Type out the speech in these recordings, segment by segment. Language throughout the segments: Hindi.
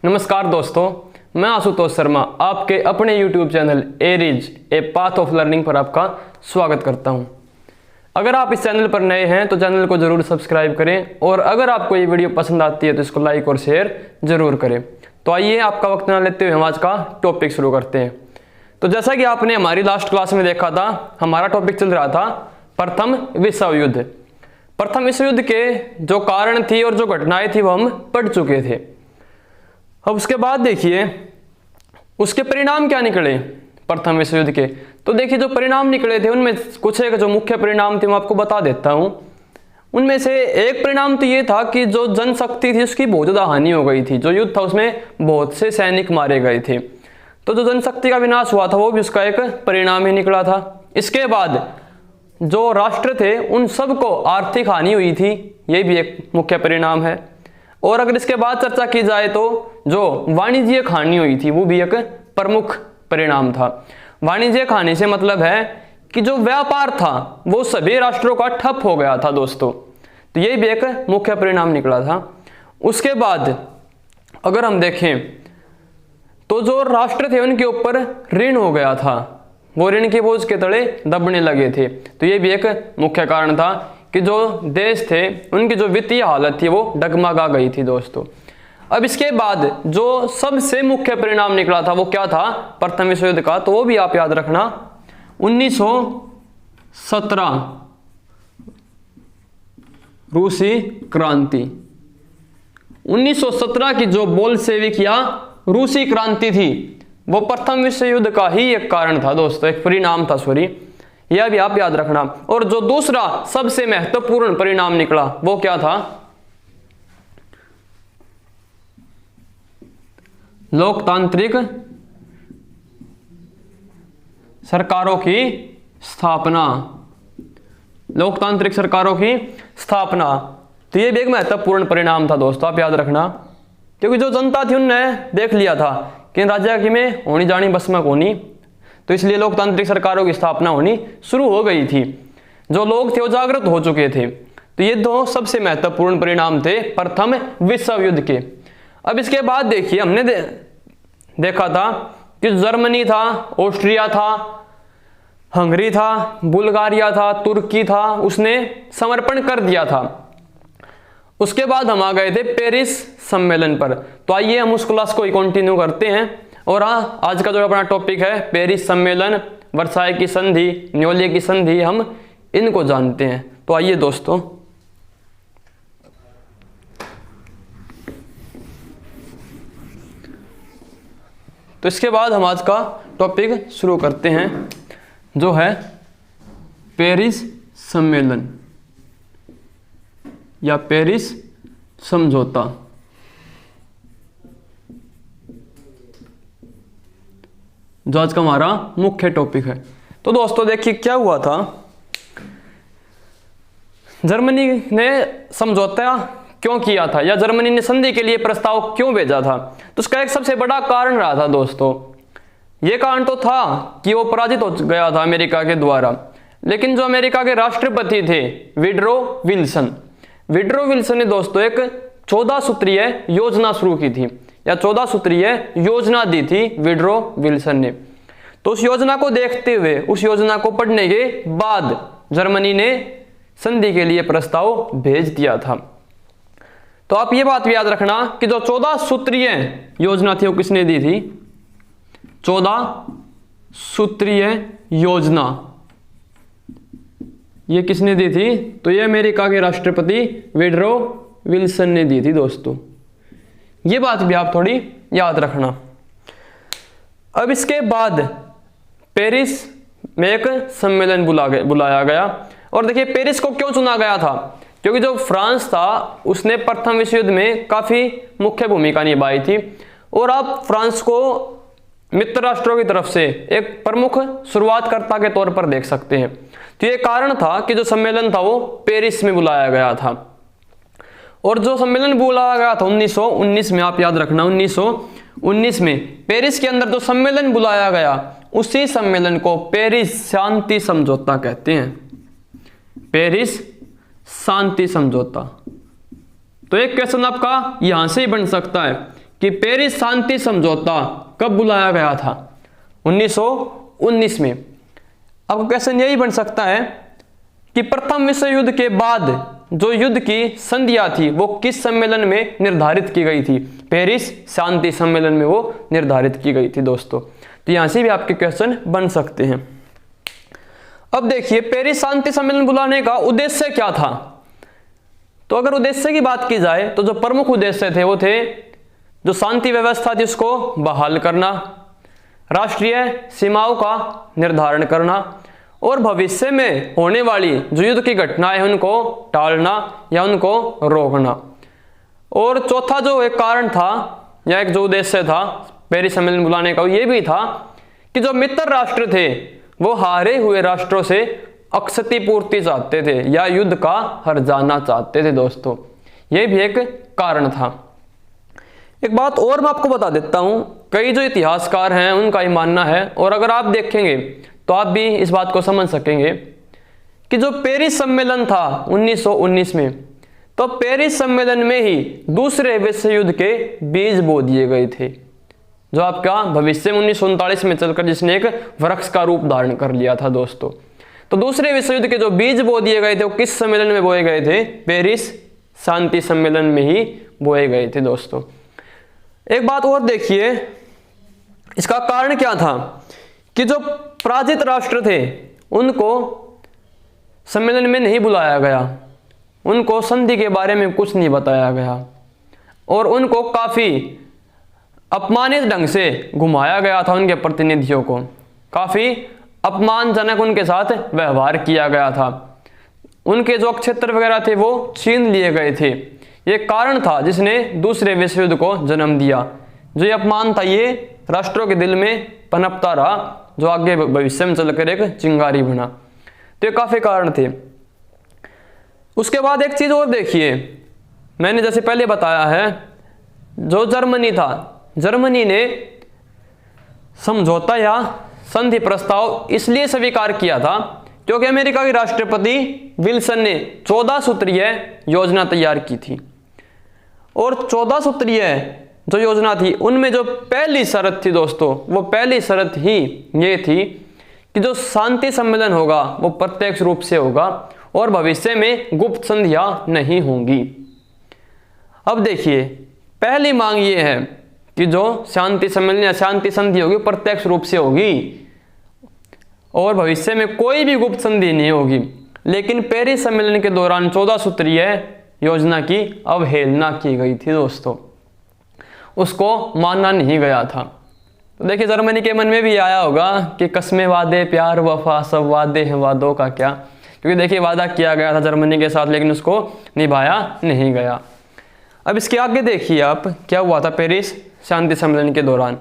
नमस्कार दोस्तों, मैं आशुतोष शर्मा आपके अपने YouTube channel एरिज a path of learning पर आपका स्वागत करता हूं। अगर आप इस चैनल पर नए हैं तो चैनल को जरूर सब्सक्राइब करें और अगर आपको ये वीडियो पसंद आती है तो इसको लाइक और शेयर जरूर करें। तो आइए आपका वक्त ना लेते हुए हम आज का टॉपिक शुरू करते हैं। तो जैसा कि आपने हमारी लास्ट क्लास में देखा था, हमारा टॉपिक चल रहा था प्रथम विश्व युद्ध। प्रथम विश्व युद्ध के जो कारण थी और जो घटनाएं थी वो हम पढ़ चुके थे। अब उसके बाद देखिए उसके परिणाम क्या निकले प्रथम विश्व युद्ध के। तो देखिए जो परिणाम निकले थे उनमें कुछ एक जो मुख्य परिणाम थे मैं आपको बता देता हूं। उनमें से एक परिणाम तो ये था कि जो जनशक्ति थी उसकी बहुत ज्यादा हानि हो गई थी। जो युद्ध था उसमें बहुत से सैनिक मारे गए थे, तो जो जनशक्ति का विनाश हुआ था वो भी उसका एक परिणाम ही निकला था। इसके बाद जो राष्ट्र थे उन सबको आर्थिक हानि हुई थी, ये भी एक मुख्य परिणाम है। और अगर इसके बाद चर्चा की जाए तो जो वाणिज्यिक हानि हुई थी वो भी एक प्रमुख परिणाम था। वाणिज्यिक हानि से मतलब है कि जो व्यापार था वो सभी राष्ट्रों का ठप हो गया था दोस्तों, तो ये भी एक मुख्य परिणाम निकला था। उसके बाद अगर हम देखें तो जो राष्ट्र थे उनके ऊपर ऋण हो गया था, वो ऋण के बोझ के तले दबने लगे थे, तो ये भी एक मुख्य कारण था कि जो देश थे उनकी जो वित्तीय हालत थी वो डगमगा गई थी दोस्तों। अब इसके बाद जो सबसे मुख्य परिणाम निकला था वो क्या था प्रथम विश्व युद्ध का, तो वो भी आप याद रखना 1917 रूसी क्रांति। 1917 की जो बोल्शेविक या रूसी क्रांति थी वो प्रथम विश्व युद्ध का ही एक कारण था दोस्तों, एक परिणाम था, सॉरी, यह भी आप याद रखना। और जो दूसरा सबसे महत्वपूर्ण परिणाम निकला वो क्या था, लोकतांत्रिक सरकारों की स्थापना। लोकतांत्रिक सरकारों की स्थापना, तो यह भी एक महत्वपूर्ण परिणाम था दोस्तों, आप याद रखना। क्योंकि जो जनता थी उनने देख लिया था कि राज्य की में होनी जानी बस में होनी, तो इसलिए लोकतांत्रिक सरकारों की स्थापना होनी शुरू हो गई थी। जो लोग थे वो जागृत हो चुके थे। तो ये दो सबसे महत्वपूर्ण परिणाम थे प्रथम विश्व युद्ध के। अब इसके बाद देखिए हमने देखा था कि जर्मनी था, ऑस्ट्रिया था, हंगरी था, बुल्गारिया था, तुर्की था, उसने समर्पण कर दिया था। उसके बाद हम आ गए थे पेरिस सम्मेलन पर। तो आइए हम उस क्लास को कंटिन्यू करते हैं। और हाँ, आज का जो अपना टॉपिक है पेरिस सम्मेलन, वर्साय की संधि, न्योले की संधि, हम इनको जानते हैं। तो आइए दोस्तों, तो इसके बाद हम आज का टॉपिक शुरू करते हैं जो है पेरिस सम्मेलन या पेरिस समझौता। जो आज का हमारा मुख्य टॉपिक है। तो दोस्तों देखिए क्या हुआ था, जर्मनी ने समझौता क्यों किया था या जर्मनी ने संधि के लिए प्रस्ताव क्यों भेजा था। तो उसका एक सबसे बड़ा कारण रहा था दोस्तों, यह कारण तो था कि वो पराजित हो गया था अमेरिका के द्वारा। लेकिन जो अमेरिका के राष्ट्रपति थे विड्रो विल्सन ने दोस्तों एक 14 सूत्रीय योजना शुरू की थी या 14 सूत्रीय योजना दी थी विड्रो विल्सन ने। तो उस योजना को देखते हुए, उस योजना को पढ़ने के बाद जर्मनी ने संधि के लिए प्रस्ताव भेज दिया था। तो आप ये बात भी याद रखना कि जो 14 सूत्रीय योजना थी वो किसने दी थी, 14 सूत्रीय योजना ये किसने दी थी, तो ये अमेरिका के राष्ट्रपति विड्रो विल्सन ने दी थी दोस्तों। ये बात भी आप थोड़ी याद रखना। अब इसके बाद पेरिस में एक सम्मेलन बुलाया गया। और देखिए पेरिस को क्यों चुना गया था, क्योंकि जो फ्रांस था उसने प्रथम विश्व युद्ध में काफी मुख्य भूमिका निभाई थी और आप फ्रांस को मित्र राष्ट्रों की तरफ से एक प्रमुख शुरुआतकर्ता के तौर पर देख सकते हैं। तो ये कारण था कि जो सम्मेलन था वो पेरिस में बुलाया गया था। और जो सम्मेलन बुलाया गया था 1919 में, आप याद रखना 1919 में पेरिस के अंदर जो सम्मेलन बुलाया गया उसी सम्मेलन को पेरिस शांति समझौता कहते हैं। पेरिस शांति समझौता। तो एक क्वेश्चन आपका यहां से ही बन सकता है कि पेरिस शांति समझौता कब बुलाया गया था? 1919 में। आपको क्वेश्चन यही बन सकता है कि प्रथम विश्व युद्ध के बाद जो युद्ध की संधियां थी वो किस सम्मेलन में निर्धारित की गई थी? पेरिस शांति सम्मेलन में वो निर्धारित की गई थी दोस्तों। तो यहां से भी आपके क्वेश्चन बन सकते हैं। अब देखिए, पेरिस शांति सम्मेलन बुलाने का उद्देश्य क्या था? तो अगर उद्देश्य की बात की जाए तो जो प्रमुख उद्देश्य थे वो थे जो शांति व्यवस्था थी उसको बहाल करना, राष्ट्रीय सीमाओं का निर्धारण करना और भविष्य में होने वाली जो युद्ध की घटनाएं हैं उनको टालना या उनको रोकना। और चौथा जो एक कारण था या एक जो उद्देश्य था पेरिस सम्मेलन बुलाने का, ये भी था कि जो मित्र राष्ट्र थे वो हारे हुए राष्ट्रों से अक्षति पूर्ति चाहते थे या युद्ध का हार जाना चाहते थे दोस्तों। ये भी एक कारण था। एक बात और मैं आपको बता देता हूं, कई जो इतिहासकार हैं उनका ये मानना है, और अगर आप देखेंगे तो आप भी इस बात को समझ सकेंगे कि जो पेरिस सम्मेलन था 1919 में, तो पेरिस सम्मेलन में ही दूसरे विश्व युद्ध के बीज बो दिए गए थे, जो आपका भविष्य में 1939 में चलकर जिसने एक वृक्ष का रूप धारण कर लिया था दोस्तों। तो दूसरे विश्व युद्ध के जो बीज बो दिए गए थे वो किस सम्मेलन में बोए गए थे? पेरिस शांति सम्मेलन में ही बोए गए थे दोस्तों। एक बात और देखिए, इसका कारण क्या था कि जो पराजित राष्ट्र थे उनको सम्मेलन में नहीं बुलाया गया, उनको संधि के बारे में कुछ नहीं बताया गया और उनको काफी अपमानित ढंग से घुमाया गया था। उनके प्रतिनिधियों को काफी अपमानजनक उनके साथ व्यवहार किया गया था। उनके जो क्षेत्र वगैरह थे वो छीन लिए गए थे। ये कारण था जिसने दूसरे विश्व युद्ध को जन्म दिया। जो ये अपमान था ये राष्ट्रों के दिल में पनपता रहा, जो आगे भविष्य में चलकर एक चिंगारी बना। तो ये काफी कारण थे। उसके बाद एक चीज और देखिए, मैंने जैसे पहले बताया है, जो जर्मनी था, जर्मनी ने समझौता या संधि प्रस्ताव इसलिए स्वीकार किया था क्योंकि अमेरिका के राष्ट्रपति विल्सन ने 14 सूत्रीय योजना तैयार की थी। और 14 सूत्रीय जो योजना थी उनमें जो पहली शर्त थी दोस्तों, वो पहली शर्त ही ये थी कि जो शांति सम्मेलन होगा वो प्रत्यक्ष रूप से होगा और भविष्य में गुप्त संधियां नहीं होंगी। अब देखिए, पहली मांग ये है कि जो शांति सम्मेलन या शांति संधि होगी प्रत्यक्ष रूप से होगी और भविष्य में कोई भी गुप्त संधि नहीं होगी। लेकिन पेरिस सम्मेलन के दौरान 14 सूत्रीय योजना की अवहेलना की गई थी दोस्तों, उसको माना नहीं गया था। तो देखिए, जर्मनी के मन में भी आया होगा कि कस्में वादे प्यार वफा सब वादे हैं, वादों का क्या। क्योंकि देखिए, वादा किया गया था जर्मनी के साथ लेकिन उसको निभाया नहीं गया। अब इसके आगे देखिए आप क्या हुआ था पेरिस शांति सम्मेलन के दौरान।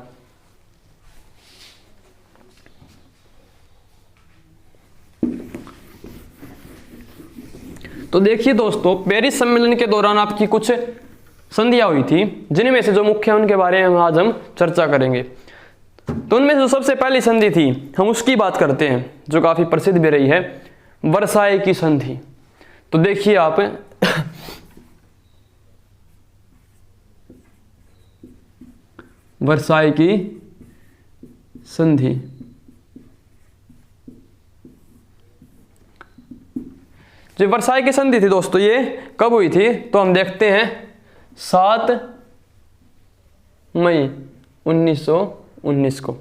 तो देखिए दोस्तों, पेरिस सम्मेलन के दौरान आपकी कुछ संधियां हुई थी, जिनमें से जो मुख्य उनके बारे में आज हम चर्चा करेंगे। तो उनमें से जो सबसे पहली संधि थी हम उसकी बात करते हैं, जो काफी प्रसिद्ध भी रही है, वर्साई की संधि। तो देखिए आप वर्साई की संधि। जो वर्साई की संधि थी दोस्तों, ये कब हुई थी? तो हम देखते हैं 7 मई 1919 को।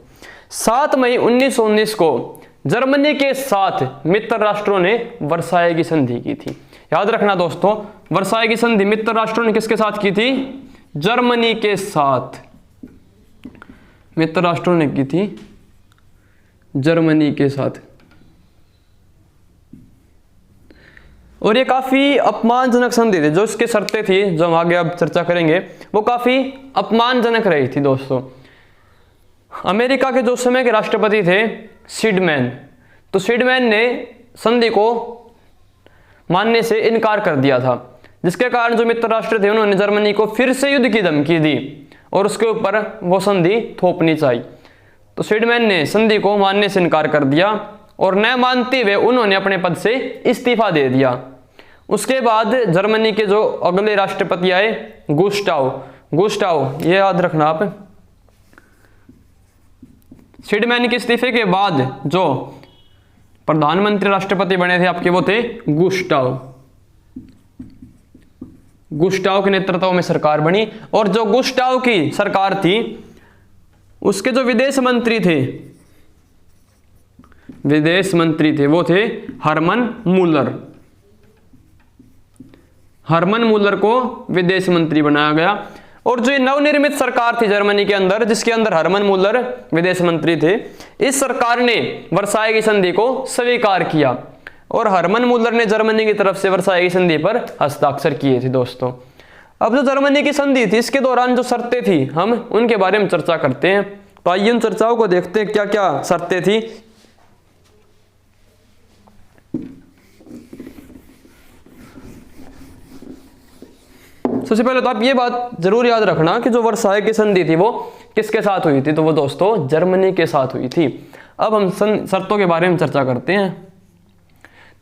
7 मई 1919 को जर्मनी के साथ मित्र राष्ट्रों ने वर्साई की संधि की थी। याद रखना दोस्तों, वर्साई की संधि मित्र राष्ट्रों ने किसके साथ की थी? जर्मनी के साथ मित्र राष्ट्रों ने की थी, जर्मनी के साथ। और ये काफी अपमानजनक संधि थी। जो इसकी शर्तें थी, जो हम आगे अब चर्चा करेंगे, वो काफी अपमानजनक रही थी दोस्तों। अमेरिका के जो समय के राष्ट्रपति थे सीडमैन, तो सीडमैन ने संधि को मानने से इनकार कर दिया था, जिसके कारण जो मित्र राष्ट्र थे उन्होंने जर्मनी को फिर से युद्ध की धमकी दी और उसके ऊपर वो संधि थोपनी चाहिए। तो सीडमैन ने संधि को मानने से इनकार कर दिया और न मानते हुए उन्होंने अपने पद से इस्तीफा दे दिया। उसके बाद जर्मनी के जो अगले राष्ट्रपति आए गुस्टाव, गुस्टाव, ये याद रखना आप। सीडमैन के इस्तीफे के बाद जो प्रधानमंत्री राष्ट्रपति बने थे आपके, वो थे गुस्टाव। गुस्टाव के नेतृत्व में सरकार बनी, और जो गुस्टाव की सरकार थी उसके जो विदेश मंत्री थे वो थे हरमन मूलर। हरमन मूलर को विदेश मंत्री बनाया गया। और जो नवनिर्मित सरकार थी जर्मनी के अंदर, जिसके अंदर हरमन मूलर विदेश मंत्री थे, इस सरकार ने वर्साई की संधि को स्वीकार किया और हरमन मूलर ने जर्मनी की तरफ से वर्साई की संधि पर हस्ताक्षर किए थे दोस्तों। अब जो जर्मनी की संधि थी, इसके दौरान जो शर्तें थी, हम उनके बारे में चर्चा करते हैं। तो आइए उन चर्चाओं को देखते हैं, क्या क्या शर्तें थी। सबसे पहले तो आप ये बात जरूर याद रखना कि जो वर्साई की संधि थी वो किसके साथ हुई थी, तो वो दोस्तों जर्मनी के साथ हुई थी। अब हम शर्तों के बारे में चर्चा करते हैं।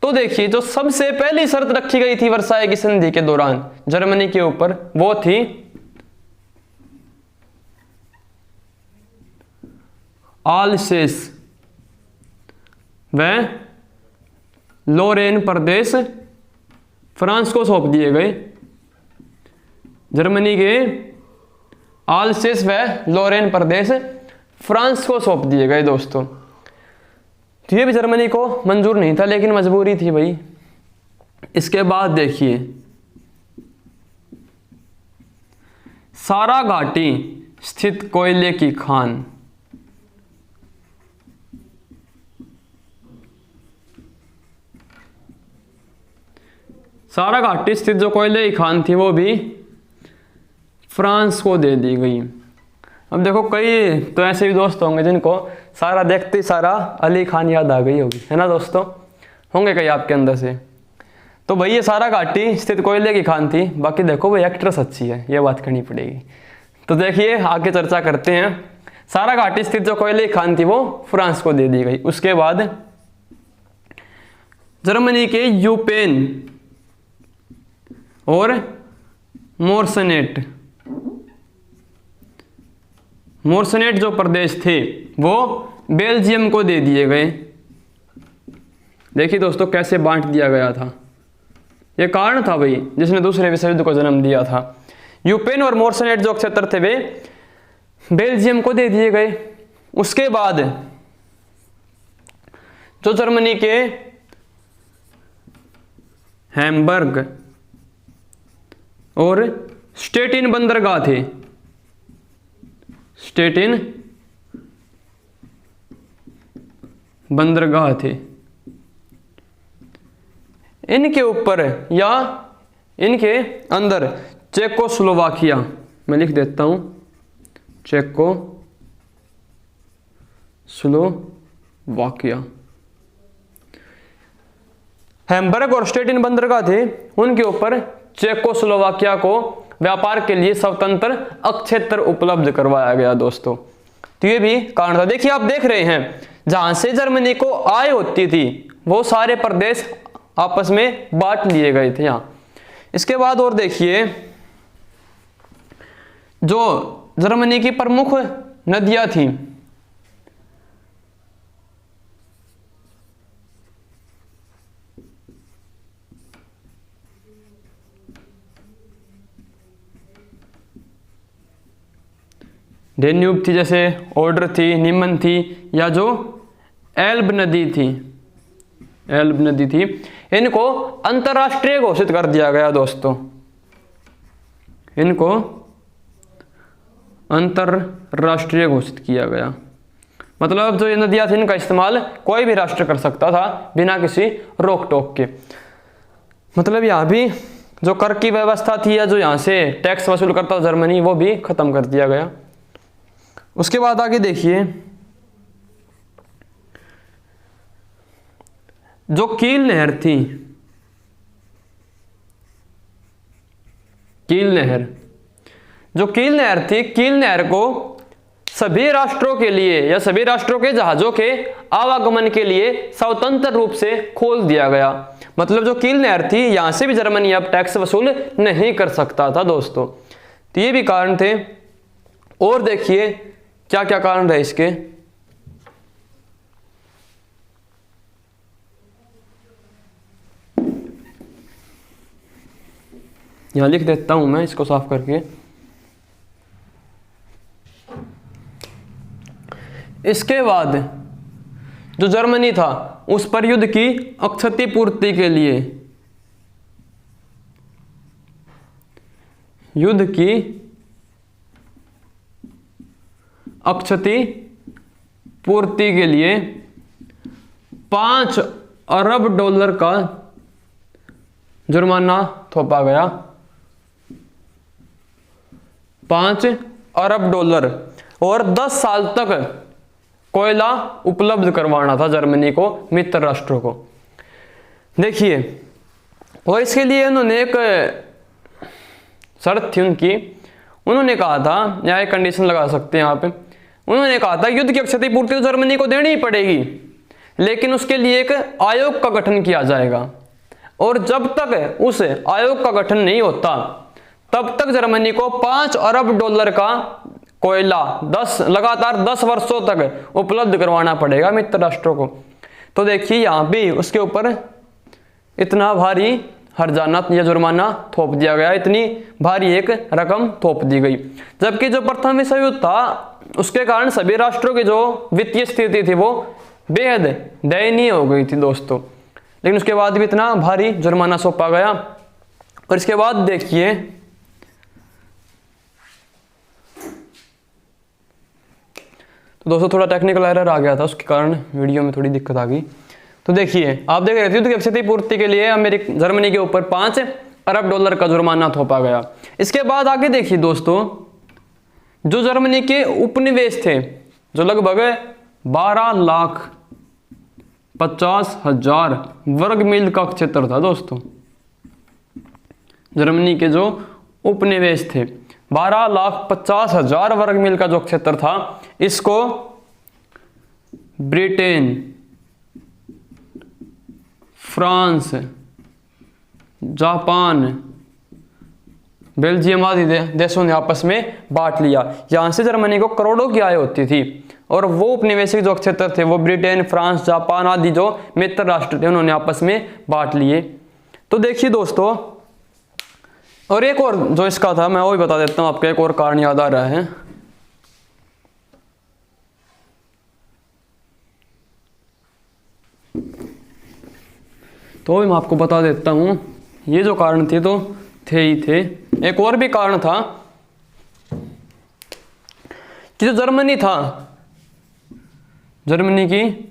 तो देखिए, जो सबसे पहली शर्त रखी गई थी वर्साई की संधि के दौरान जर्मनी के ऊपर, वो थी आल्सेस व लोरेन प्रदेश फ्रांस को सौंप दिए गए। जर्मनी के आल्सेस व लोरेन प्रदेश फ्रांस को सौंप दिए गए दोस्तों। तो ये भी जर्मनी को मंजूर नहीं था, लेकिन मजबूरी थी भाई। इसके बाद देखिए, सारा घाटी स्थित कोयले की खान, सारा घाटी स्थित जो कोयले की खान थी वो भी फ्रांस को दे दी गई। अब देखो, कई तो ऐसे भी दोस्त होंगे जिनको सारा देखते ही सारा अली खान याद आ गई होगी, है ना दोस्तों, होंगे कई आपके अंदर से। तो भाई ये सारा घाटी स्थित कोयले की खान थी। बाकी देखो भाई, एक्ट्रेस अच्छी है, ये बात करनी पड़ेगी। तो देखिए आगे चर्चा करते हैं। सारा घाटी स्थित जो कोयले की खान थी वो फ्रांस को दे दी गई। उसके बाद जर्मनी के यूपेन और मोर्सनेट जो प्रदेश थे वो बेल्जियम को दे दिए गए। देखिए दोस्तों कैसे बांट दिया गया था, ये कारण था भाई जिसने दूसरे विश्व युद्ध को जन्म दिया था। यूपेन और मोर्सनेट जो क्षेत्र थे वे बेल्जियम को दे दिए गए। उसके बाद जो जर्मनी के हैम्बर्ग और स्टेटिन बंदरगाह थे, स्टेटिन बंदरगाह थे, इनके ऊपर या इनके अंदर चेकोस्लोवाकिया, मैं लिख देता हूं, चेकोस्लोवाकिया, हैम्बर्ग और स्टेटिन बंदरगाह थे, उनके ऊपर चेकोस्लोवाकिया को व्यापार के लिए स्वतंत्र अक्षेत्र उपलब्ध करवाया गया दोस्तों। तो ये भी कारण था। देखिए आप देख रहे हैं, जहां से जर्मनी को आय होती थी वो सारे प्रदेश आपस में बांट लिए गए थे यहां। इसके बाद और देखिए, जो जर्मनी की प्रमुख नदियां थी, डेन्यूब थी, जैसे ओडर थी, निमन थी, या जो एल्ब नदी थी, इनको अंतरराष्ट्रीय घोषित कर दिया गया दोस्तों। इनको अंतरराष्ट्रीय घोषित किया गया। मतलब जो ये नदियां थी इनका इस्तेमाल कोई भी राष्ट्र कर सकता था बिना किसी रोक टोक के। मतलब यहाँ भी जो कर की व्यवस्था थी या जो यहाँ से टैक्स वसूल करता था जर्मनी, वो भी खत्म कर दिया गया। उसके बाद आगे देखिए, जो कील नहर थी, कील नहर को सभी राष्ट्रों के लिए या सभी राष्ट्रों के जहाजों के आवागमन के लिए स्वतंत्र रूप से खोल दिया गया। मतलब जो कील नहर थी, यहां से भी जर्मनी अब टैक्स वसूल नहीं कर सकता था दोस्तों। तो ये भी कारण थे। और देखिए क्या क्या कारण रहे इसके। यहां लिख देता हूं मैं इसको साफ करके। इसके बाद जो जर्मनी था उस पर युद्ध की क्षतिपूर्ति के लिए, युद्ध की क्षति पूर्ति के लिए 5 अरब डॉलर का जुर्माना थोपा गया। 5 अरब डॉलर और 10 साल तक कोयला उपलब्ध करवाना था जर्मनी को, मित्र राष्ट्रों को। देखिए, और इसके लिए उन्होंने एक शर्त थी उनकी। उन्होंने कहा था, या एक कंडीशन लगा सकते हैं यहाँ पे, उन्होंने कहा था युद्ध की क्षतिपूर्ति तो जर्मनी को देनी ही पड़ेगी, लेकिन उसके लिए एक आयोग का गठन किया जाएगा, और जब तक उस आयोग का गठन नहीं होता तब तक जर्मनी को 5 अरब डॉलर का कोयला लगातार 10 वर्षों तक उपलब्ध करवाना पड़ेगा मित्र राष्ट्रों को। तो देखिए यहाँ भी उसके ऊपर इतना भारी हर्जाना या जुर्माना थोप दिया गया, इतनी भारी एक रकम थोप दी गई। जबकि जो प्रथम विश्व युद्ध था उसके कारण सभी राष्ट्रों की जो वित्तीय स्थिति थी वो बेहद दयनीय हो गई थी दोस्तों, लेकिन उसके बाद भी इतना भारी जुर्माना सौंपा गया। और इसके बाद देखिए, तो दोस्तों थोड़ा टेक्निकल एरर आ गया था, उसके कारण वीडियो में थोड़ी दिक्कत आ गई। तो देखिए, आप देख रहे थे युद्ध की क्षतिपूर्ति के लिए जर्मनी के ऊपर 5 अरब डॉलर का जुर्माना थोपा गया। इसके बाद आगे देखिए दोस्तों, जो जर्मनी के उपनिवेश थे, जो लगभग 12,50,000 वर्ग मील का क्षेत्र था दोस्तों। जर्मनी के जो उपनिवेश थे 12,50,000 वर्ग मील का जो क्षेत्र था, इसको ब्रिटेन, फ्रांस, जापान, बेल्जियम आदि देशों ने आपस में बांट लिया। यहां से जर्मनी को करोड़ों की आय होती थी, और वो उपनिवेशिक जो क्षेत्र थे वो ब्रिटेन, फ्रांस, जापान आदि जो मित्र राष्ट्र थे उन्होंने आपस में बांट लिए। तो देखिए दोस्तों, और एक और जो इसका था मैं वो भी बता देता हूं आपको, एक और कारण याद आ रहा है। तो भी मैं आपको बता देता हूं, ये जो कारण थे तो थे ही थे। एक और भी कारण था कि जो जर्मनी था, जर्मनी की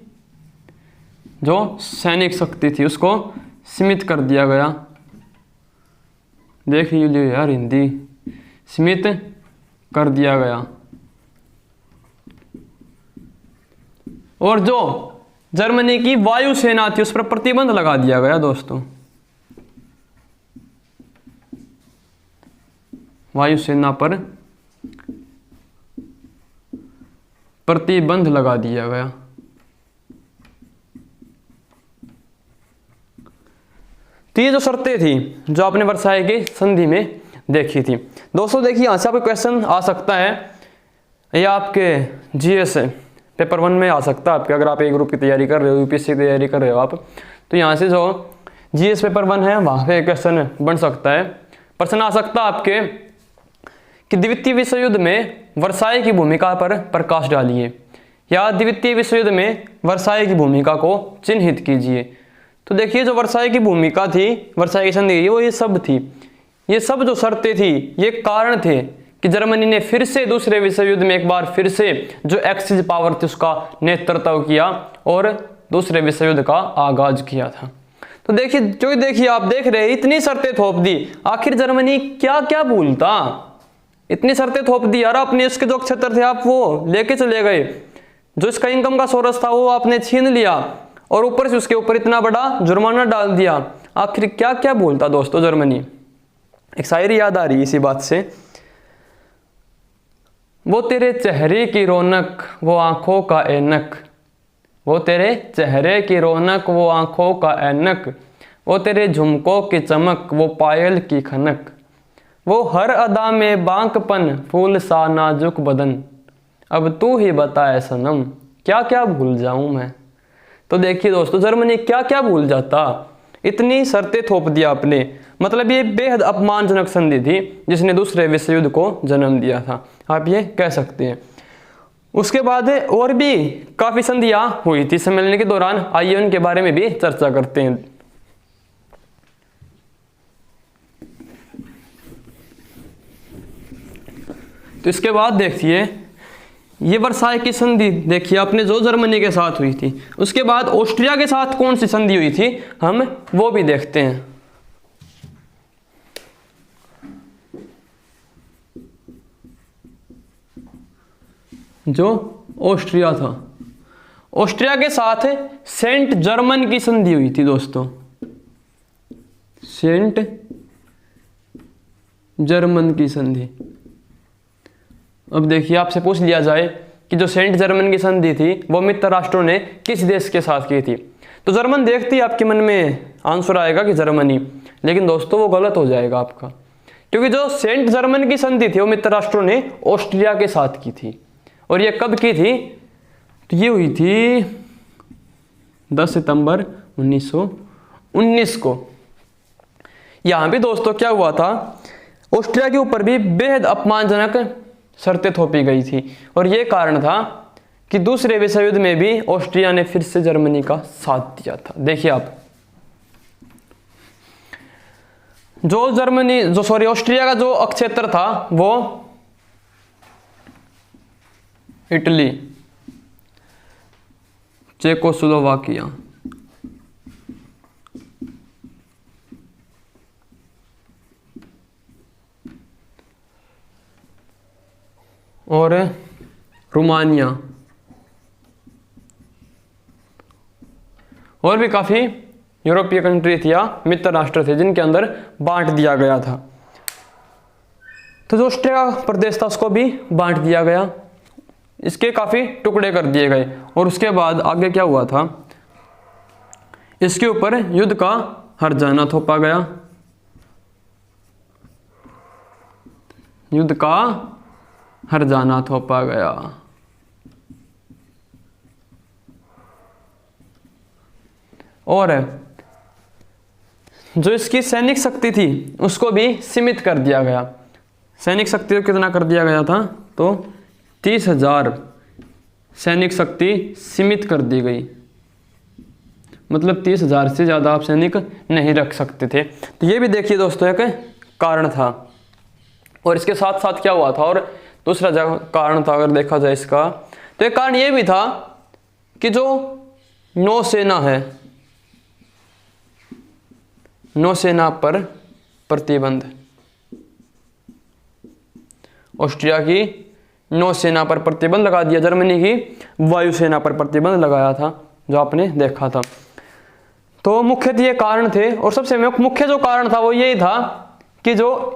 जो सैनिक शक्ति थी उसको सीमित कर दिया गया। देख लीजिए यार, हिंदी सीमित कर दिया गया। और जो जर्मनी की वायुसेना थी उस पर प्रतिबंध लगा दिया गया दोस्तों। वायुसेना पर प्रतिबंध लगा दिया गया। तो ये जो शर्तें थी जो आपने वर्साई की संधि में देखी थी दोस्तों। देखिए, यहां से आपको क्वेश्चन आ सकता है, या आपके जीएस पेपर 1 में आ सकता है आपके, अगर आप एक ग्रुप की तैयारी कर रहे हो, यूपीएससी की तैयारी कर रहे हो आप, तो यहाँ से जो जीएस पेपर 1 है वहाँ पे क्वेश्चन बन सकता है। प्रश्न आ सकता है आपके कि द्वितीय विश्व युद्ध में वर्साई की भूमिका पर प्रकाश डालिए, या द्वितीय विश्व युद्ध में वर्साई की भूमिका को चिन्हित कीजिए। तो देखिए, जो वर्साई की भूमिका थी, वर्साई की संधि, वो ये सब थी, ये सब जो शर्तें थी ये कारण थे कि जर्मनी ने फिर से दूसरे विश्व युद्ध में एक बार फिर से जो एक्सिस पावर थी उसका नेतृत्व किया और दूसरे विश्व युद्ध का आगाज किया था। तो देखिए आप देख रहे हैं, इतनी शर्तें थोप दी, आखिर जर्मनी क्या क्या भूलता, इतनी शर्तें थोप दी यार। अपने इसके जो क्षेत्र थे आप वो लेके चले गए, जो इसका इनकम का सोर्स था वो आपने छीन लिया, और ऊपर से उसके ऊपर इतना बड़ा जुर्माना डाल दिया। आखिर क्या क्या भूलता दोस्तों जर्मनी। एक शायरी याद आ रही है इसी बात से, वो तेरे चेहरे की रौनक वो आंखों का ऐनक, वो तेरे चेहरे की रौनक वो आंखों का ऐनक, वो तेरे झुमकों की चमक वो पायल की खनक, वो हर अदा में बांकपन, फूल सा नाजुक बदन, अब तू ही बताए सनम, क्या क्या भूल जाऊं मैं। तो देखिए दोस्तों, जर्मनी क्या क्या भूल जाता, इतनी शर्तें थोप दिया आपने। मतलब ये बेहद अपमानजनक संधि थी जिसने दूसरे विश्व युद्ध को जन्म दिया था, आप ये कह सकते हैं। उसके बाद और भी काफी संधियां हुई थी सम्मेलन के दौरान, आइए उनके बारे में भी चर्चा करते हैं। तो इसके बाद देखिए ये वर्साई की संधि देखिए आपने, जो जर्मनी के साथ हुई थी। उसके बाद ऑस्ट्रिया के साथ कौन सी संधि हुई थी, हम वो भी देखते हैं। जो ऑस्ट्रिया था, ऑस्ट्रिया के साथ सेंट जर्मन की संधि हुई थी दोस्तों, सेंट जर्मन की संधि। अब देखिए आपसे पूछ लिया जाए कि जो सेंट जर्मन की संधि थी वो मित्र राष्ट्रों ने किस देश के साथ की थी, तो जर्मन देखते ही आपके मन में आंसर आएगा कि जर्मनी। लेकिन दोस्तों वो गलत हो जाएगा आपका, क्योंकि जो सेंट जर्मन की संधि थी वो मित्र राष्ट्रों ने ऑस्ट्रिया के साथ की थी। और ये कब की थी, तो ये हुई थी 10 सितंबर 1919 को। यहां भी दोस्तों क्या हुआ था, ऑस्ट्रिया के ऊपर भी बेहद अपमानजनक शर्तें थोपी गई थी। और ये कारण था कि दूसरे विश्व युद्ध में भी ऑस्ट्रिया ने फिर से जर्मनी का साथ दिया था। देखिए आप, ऑस्ट्रिया का जो अक्षेत्र था वो इटली, चेकोस्लोवाकिया और रोमानिया और भी काफ़ी यूरोपीय कंट्री थी या मित्र राष्ट्र थे जिनके अंदर बांट दिया गया था। तो जो ऑस्ट्रिया प्रदेश था उसको भी बांट दिया गया, इसके काफ़ी टुकड़े कर दिए गए। और उसके बाद आगे क्या हुआ था, इसके ऊपर युद्ध का हर्जाना थोपा गया, युद्ध का हर्जाना थोपा गया। और जो इसकी सैनिक शक्ति थी उसको भी सीमित कर दिया गया। सैनिक शक्ति को कितना कर दिया गया था, तो 30,000 सैनिक शक्ति सीमित कर दी गई। मतलब 30,000 से ज़्यादा आप सैनिक नहीं रख सकते थे। तो ये भी देखिए दोस्तों एक कारण था। और इसके साथ साथ क्या हुआ था, और दूसरा कारण था अगर देखा जाए इसका, तो एक कारण ये भी था कि जो नौसेना है, नौसेना पर प्रतिबंध, ऑस्ट्रिया की नौसेना पर प्रतिबंध लगा दिया, जर्मनी की वायुसेना पर प्रतिबंध लगाया था, जो आपने देखा था। तो मुख्यतः ये कारण थे। और सबसे मुख्य जो कारण था वो यही था कि जो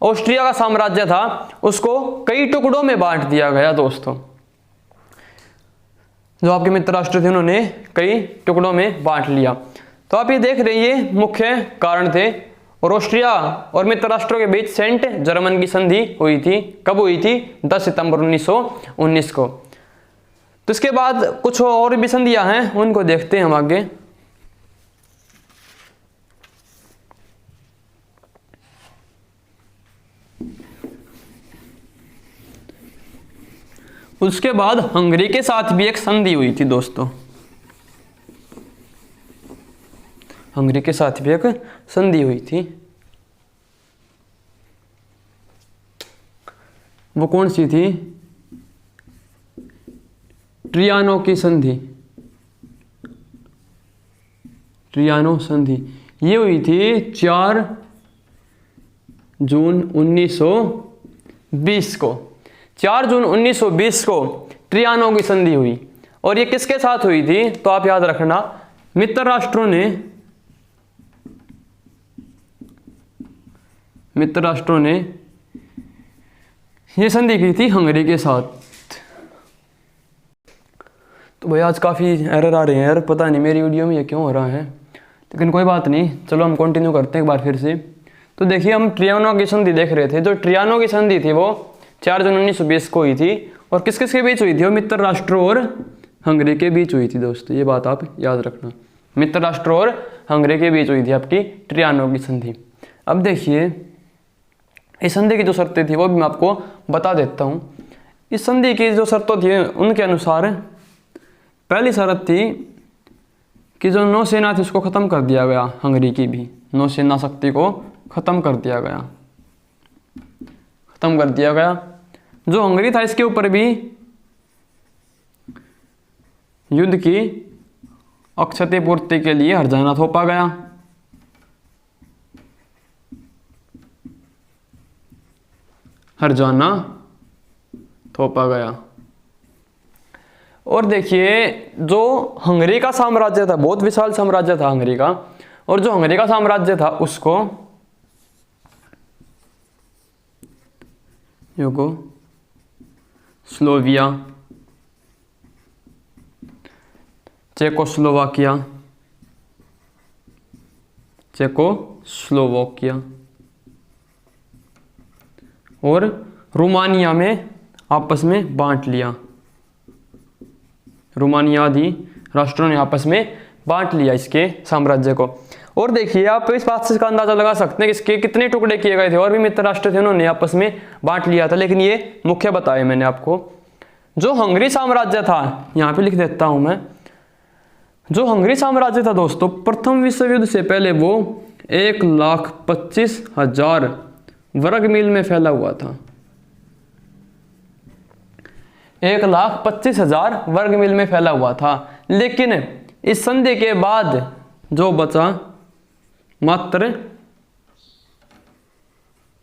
ऑस्ट्रिया का साम्राज्य था उसको कई टुकड़ों में बांट दिया गया दोस्तों। जो आपके मित्र राष्ट्र थे उन्होंने कई टुकड़ों में बांट लिया। तो आप ये देख रहे हैं ये मुख्य कारण थे। और ऑस्ट्रिया और मित्र राष्ट्रों के बीच सेंट जर्मन की संधि हुई थी। कब हुई थी, 10 सितंबर 1919 को। तो इसके बाद कुछ और भी संधियां हैं, उनको देखते हैं हम आगे। उसके बाद हंगरी के साथ भी एक संधि हुई थी दोस्तों, हंगरी के साथ भी एक संधि हुई थी। वो कौन सी थी, ट्रियानो की संधि, ट्रियानो संधि। ये हुई थी 4 जून 1920 को। 4 जून 1920 को ट्रियानो की संधि हुई। और ये किसके साथ हुई थी, तो आप याद रखना, मित्र राष्ट्रों ने ये संधि की थी हंगरी के साथ। तो भाई आज काफ़ी एरर आ रहे हैं यार, पता नहीं मेरी वीडियो में ये क्यों हो रहा है, लेकिन कोई बात नहीं, चलो हम कंटिन्यू करते हैं एक बार फिर से। तो देखिए हम ट्रियानो की संधि देख रहे थे। जो ट्रियानो की संधि थी वो 4 जून 1920 को हुई थी और किस किस के बीच हुई थी? वो मित्र राष्ट्रों और हंगरी के बीच हुई थी दोस्तों, ये बात आप याद रखना। मित्र राष्ट्रों और हंगरी के बीच हुई थी आपकी ट्रियानो की संधि। अब देखिए इस संधि की जो शर्तें थी वो भी मैं आपको बता देता हूँ। इस संधि की जो शर्तें थी उनके अनुसार पहली शर्त थी कि जो नौसेना थी उसको ख़त्म कर दिया गया, हंगरी की भी नौसेना शक्ति को ख़त्म कर दिया गया। जो हंगरी था इसके ऊपर भी युद्ध की क्षतिपूर्ति के लिए हर्जाना थोपा गया। और देखिए जो हंगरी का साम्राज्य था बहुत विशाल साम्राज्य था हंगरी का, और जो हंगरी का साम्राज्य था उसको यूगोस्लाविया, चेकोस्लोवाकिया और रोमानिया में आपस में बांट लिया। रोमानिया आदि राष्ट्रों ने आपस में बांट लिया इसके साम्राज्य को। और देखिए आप इस बात से इसका अंदाजा लगा सकते हैं कि इसके कितने टुकड़े किए गए थे। और भी मित्र राष्ट्र थे उन्होंने आपस में बांट लिया था, लेकिन ये मुख्य बताए मैंने आपको। जो हंगरी साम्राज्य था, यहाँ पे लिख देता हूं मैं, जो हंगरी साम्राज्य था दोस्तों प्रथम विश्व युद्ध से पहले वो 1,25,000 वर्ग मील में फैला हुआ था। 1,25,000 वर्ग मील में फैला हुआ था। लेकिन इस संधि के बाद जो बचा मात्र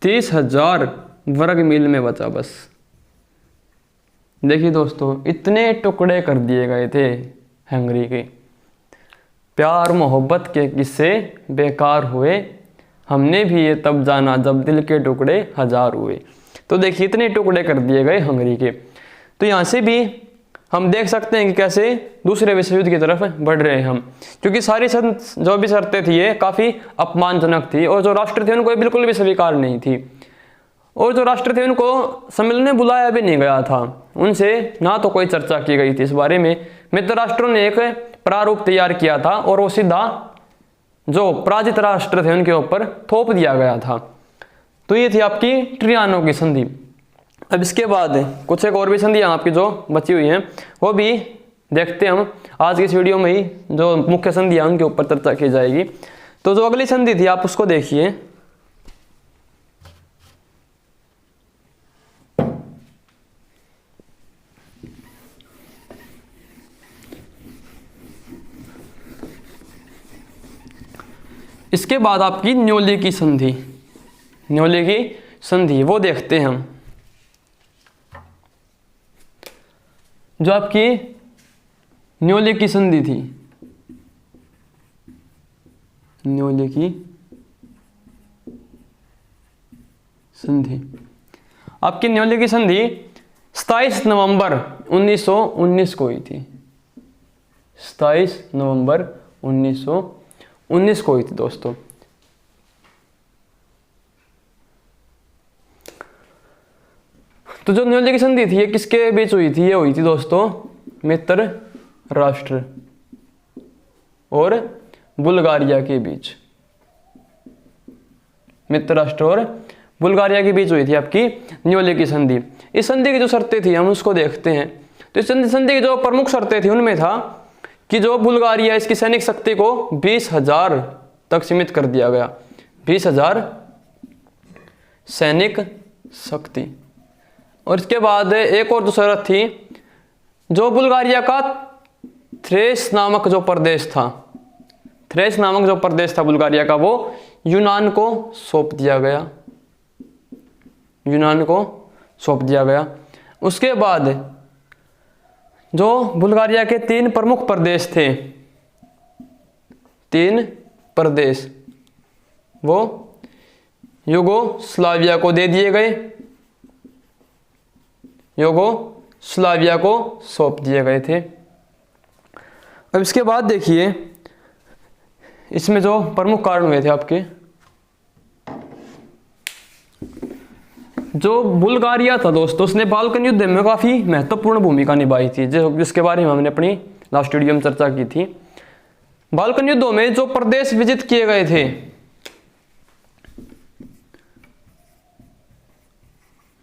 30,000 वर्ग मील में बचा बस। देखिए दोस्तों इतने टुकड़े कर दिए गए थे हंगरी के। प्यार मोहब्बत के किस्से बेकार हुए, हमने भी ये तब जाना जब दिल के टुकड़े 1000 हुए। तो देखिए इतने टुकड़े कर दिए गए हंगरी के। तो यहाँ से भी हम देख सकते हैं कि कैसे दूसरे विश्व युद्ध की तरफ बढ़ रहे हैं हम, क्योंकि सारी जो भी शर्तें थी ये काफ़ी अपमानजनक थी और जो राष्ट्र थे उनको बिल्कुल भी स्वीकार नहीं थी। और जो राष्ट्र थे उनको सम्मेलन में बुलाया भी नहीं गया था, उनसे ना तो कोई चर्चा की गई थी इस बारे में। मित्र राष्ट्रों ने एक प्रारूप तैयार किया था और वो सीधा जो पराजित राष्ट्र थे उनके ऊपर थोप दिया गया था। तो ये थी आपकी ट्रियानो की संधि। अब इसके बाद कुछ एक और भी संधियाँ आपकी जो बची हुई हैं वो भी देखते हैं हम आज की इस वीडियो में ही। जो मुख्य संधियाँ उनके ऊपर चर्चा की जाएगी। तो जो अगली संधि थी आप उसको देखिए। इसके बाद आपकी न्योले की संधि, न्योले की संधि वो देखते हैं हम। जो आपकी न्योले की संधि थी, न्योले की संधि, आपकी न्योले की संधि 27 नवंबर 1919 को हुई थी। 27 नवंबर 1919 को हुई थी दोस्तों। तो जो न्योले की संधि थी ये किसके बीच हुई थी? ये हुई थी दोस्तों मित्र राष्ट्र और बुल्गारिया के बीच। मित्र राष्ट्र और बुल्गारिया के बीच हुई थी आपकी न्योले की संधि। इस संधि की जो शर्तें थी हम उसको देखते हैं। तो इस संधि की जो प्रमुख शर्तें थी उनमें था कि जो बुल्गारिया इसकी सैनिक शक्ति को 20,000 तक सीमित कर दिया गया। 20,000 सैनिक शक्ति। और इसके बाद एक और जो शर्त थी, जो बुल्गारिया का थ्रेस नामक जो प्रदेश था, थ्रेस नामक जो प्रदेश था बुल्गारिया का, वो यूनान को सौंप दिया गया। यूनान को सौंप दिया गया। उसके बाद जो बुल्गारिया के 3 प्रमुख प्रदेश थे, 3 प्रदेश, वो यूगोस्लाविया को दे दिए गए, यूगोस्लाविया को सौंप दिए गए थे। अब इसके बाद देखिए इसमें जो प्रमुख कारण हुए थे आपके, जो बुल्गारिया था दोस्तों, उसने बाल्कन युद्ध में काफ़ी महत्वपूर्ण भूमिका निभाई थी, जिसके बारे में हमने अपनी लास्ट वीडियो में चर्चा की थी। बाल्कन युद्धों में जो प्रदेश विजित किए गए थे,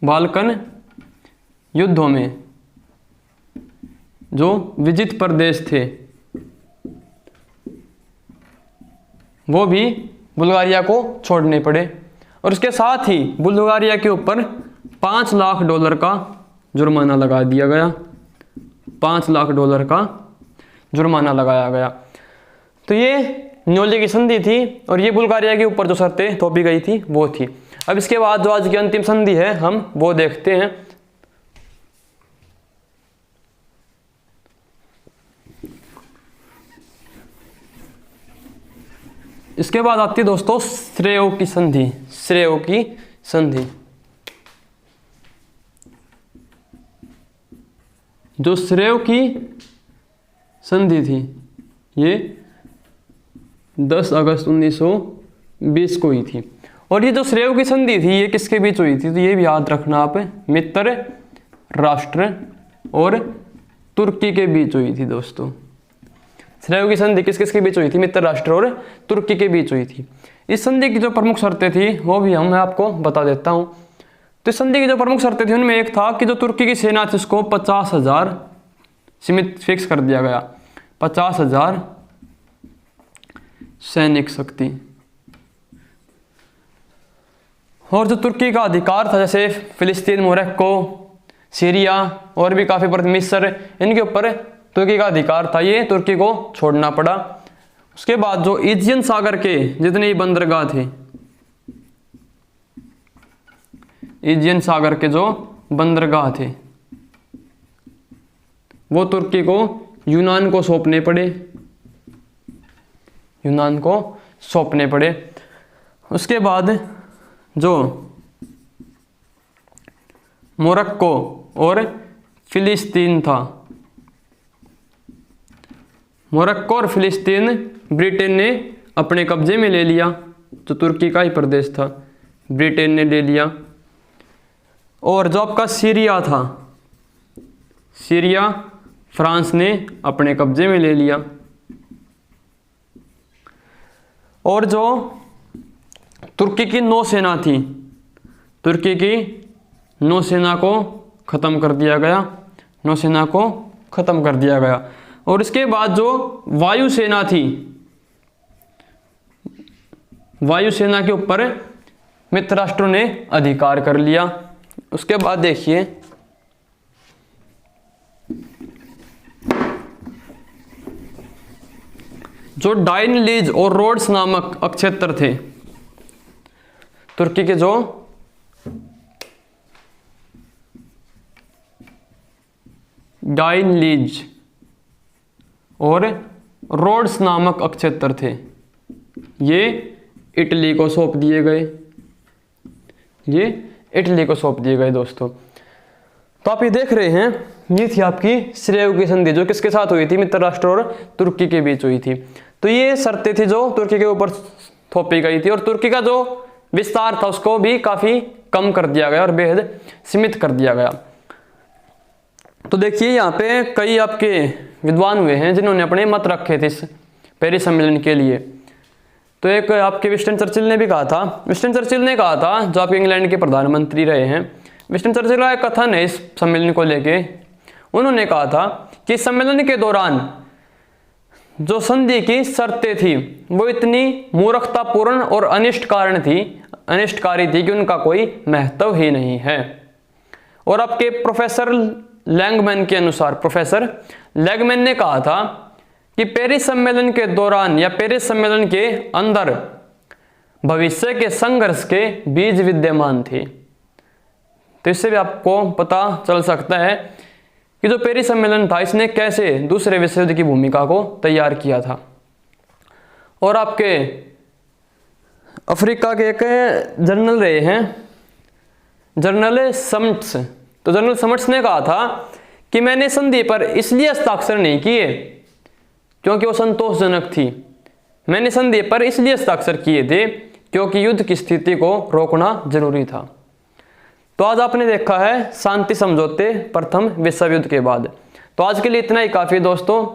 बाल्कन युद्धों में जो विजित प्रदेश थे वो भी बुल्गारिया को छोड़ने पड़े, और इसके साथ ही बुल्गारिया के ऊपर $5 लाख का जुर्माना लगा दिया गया। $5 लाख का जुर्माना लगाया गया। तो ये न्योले की संधि थी, और ये बुल्गारिया के ऊपर जो शर्तें थोपी गई थी वो थी। अब इसके बाद जो आज की अंतिम संधि है हम वो देखते हैं। इसके बाद आती है दोस्तों श्रेयो की संधि। श्रेयो की संधि, जो श्रेयो की संधि थी ये 10 अगस्त 1920 को हुई थी। और ये जो श्रेयो की संधि थी ये किसके बीच हुई थी, तो ये भी याद रखना आप, मित्र राष्ट्र और तुर्की के बीच हुई थी दोस्तों। श्रेयो की संधि किस किस के बीच हुई थी, मित्र राष्ट्र और तुर्की के बीच हुई थी। इस संधि की जो प्रमुख शर्तें थी वो भी मैं आपको बता देता हूं। तो इस संधि की जो प्रमुख शर्तें थी उनमें एक था कि जो तुर्की की सेना थी उसको 50,000 सीमित फिक्स कर दिया गया। 50,000 सैनिक शक्ति। और जो तुर्की का अधिकार था, जैसे फिलिस्तीन, मोरक्को, सीरिया और भी काफ़ी मिस्र, इनके ऊपर तुर्की का अधिकार था, ये तुर्की को छोड़ना पड़ा। उसके बाद जो एजियन सागर के जितने ही बंदरगाह थे, एजियन सागर के जो बंदरगाह थे वो तुर्की को यूनान को सौंपने पड़े, यूनान को सौंपने पड़े। उसके बाद जो मोरक्को और फिलिस्तीन था, मोरक्को और फिलिस्तीन ब्रिटेन ने अपने कब्जे में ले लिया। जो तुर्की का ही प्रदेश था ब्रिटेन ने ले लिया। और जो आपका सीरिया था, सीरिया फ्रांस ने अपने कब्जे में ले लिया। और जो तुर्की की नौसेना थी, तुर्की की नौसेना को ख़त्म कर दिया गया, नौसेना को ख़त्म कर दिया गया। और इसके बाद जो वायुसेना थी, वायुसेना के ऊपर मित्र राष्ट्रों ने अधिकार कर लिया। उसके बाद देखिए जो डाइनलीज और रोड्स नामक अक्षेत्र थे, तुर्की के जो डाइनलीज और रोड्स नामक अक्षेत्र थे, ये इटली को सौंप दिए गए, ये इटली को सौंप दिए गए दोस्तों। तो आप ये देख रहे हैं, ये थी आपकी श्रेयो की संधि जो किसके साथ हुई थी, मित्र राष्ट्र और तुर्की के बीच हुई थी। तो ये शर्तें थी जो तुर्की के ऊपर थोपी गई थी, और तुर्की का जो विस्तार था उसको भी काफी कम कर दिया गया और बेहद सीमित कर दिया गया। तो देखिए यहाँ पे कई आपके विद्वान हुए हैं जिन्होंने अपने मत रखे थे इस पेरिस सम्मेलन के लिए। तो एक आपके विंस्टन चर्चिल ने भी कहा था, विंस्टन चर्चिल ने कहा था, जो आपके इंग्लैंड के प्रधानमंत्री रहे हैं, विंस्टन चर्चिल का एक कथन है इस सम्मेलन को लेके। उन्होंने कहा था कि इस सम्मेलन के दौरान जो संधि की शर्तें थी वो इतनी मूर्खतापूर्ण और अनिष्टकारी थी कि उनका कोई महत्व ही नहीं है। और आपके प्रोफेसर लैंगमैन के अनुसार, प्रोफेसर लैंगमैन ने कहा था कि पेरिस सम्मेलन के दौरान या पेरिस सम्मेलन के अंदर भविष्य के संघर्ष के बीज विद्यमान थे। तो इससे भी आपको पता चल सकता है कि जो पेरिस सम्मेलन था इसने कैसे दूसरे विश्व युद्ध की भूमिका को तैयार किया था। और आपके अफ्रीका के एक जनरल रहे हैं, जनरल समट्स। तो जनरल समट्स ने कहा था कि मैंने संधि पर इसलिए हस्ताक्षर नहीं किए क्योंकि वो संतोषजनक थी, मैंने संधि पर इसलिए हस्ताक्षर किए थे क्योंकि युद्ध की स्थिति को रोकना जरूरी था। तो आज आपने देखा है शांति समझौते प्रथम विश्व युद्ध के बाद। तो आज के लिए इतना ही काफ़ी है दोस्तों।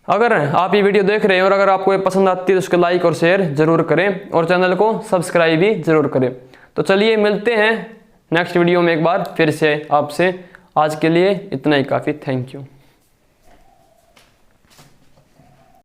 अगर आप ये वीडियो देख रहे हैं और अगर आपको ये पसंद आती है तो उसको लाइक और शेयर जरूर करें और चैनल को सब्सक्राइब भी जरूर करें। तो चलिए मिलते हैं नेक्स्ट वीडियो में एक बार फिर से आपसे। आज के लिए इतना ही काफ़ी। Thank you.